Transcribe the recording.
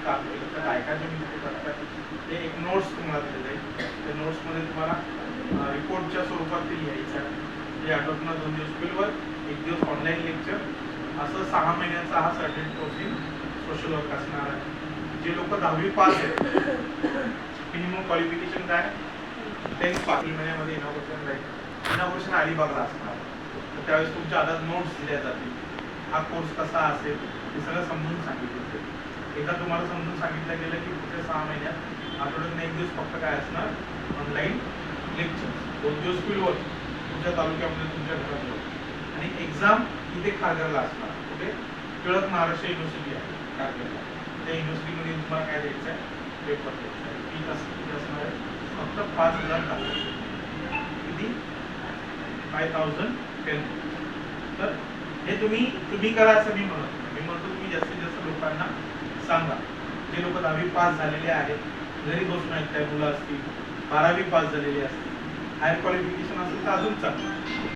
काम केलं तर काय काय तुम्ही तिथे करताय ते एक नोट्स तुम्हाला दिले जाईल. त्या नोट्समध्ये तुम्हाला रिपोर्टच्या स्वरूपात ते लिहायचं आहे. जे आठवड्यातून 2 दिवस स्कूलवर 1 दिवस ऑनलाईन लेक्चर, असं 6 महिन्याचा हा certificate course in social work असणार आहे. जे लोक 10वी पास आहेत, मिनिमम क्वालिफिकेशन काय 10th पास, महिन्यामध्ये इनॉग्रेशन राहील. इनॉग्रेशन अलिबागला असणार, तर त्यावेळेस तुमच्या आधार नोट्स दिल्या जातील. हा कोर्स कसा असेल हे सगळं समजून सांगितलं. एकदा तुम्हाला समजून सांगितलं गेलं की पुढच्या 6 महिन्यात आठवड्यातून 1 दिवस फक्त काय असणार ऑनलाईन लेक्चर, 2 दिवस स्कूलवर तुमच्या तालुक्यामध्ये तुमच्या घरात, आणि एक्झाम इथे खारघरला असणार. कुठे? टिळक महाराष्ट्र युनिव्हर्सिटी आहे खारघरला. त्या युनिव्हर्सिटीमध्ये तुम्हाला काय द्यायचं आहे? पेपर द्यायचा आहे. फी किती असणार आहे? फक्त 5,000 टाकायचे. किती? 5,010. तर हे तुम्ही करा असं मी म्हणत. मी म्हणतो तुम्ही जास्तीत जास्त लोकांना सांगा. जे लोक 10वी पास झालेले आहेत, घरी बसून ऐकताय, मुलं असतील 12वी पास झालेली असतील, हायर क्वालिफिकेशन असेल तर अजून चांगलं.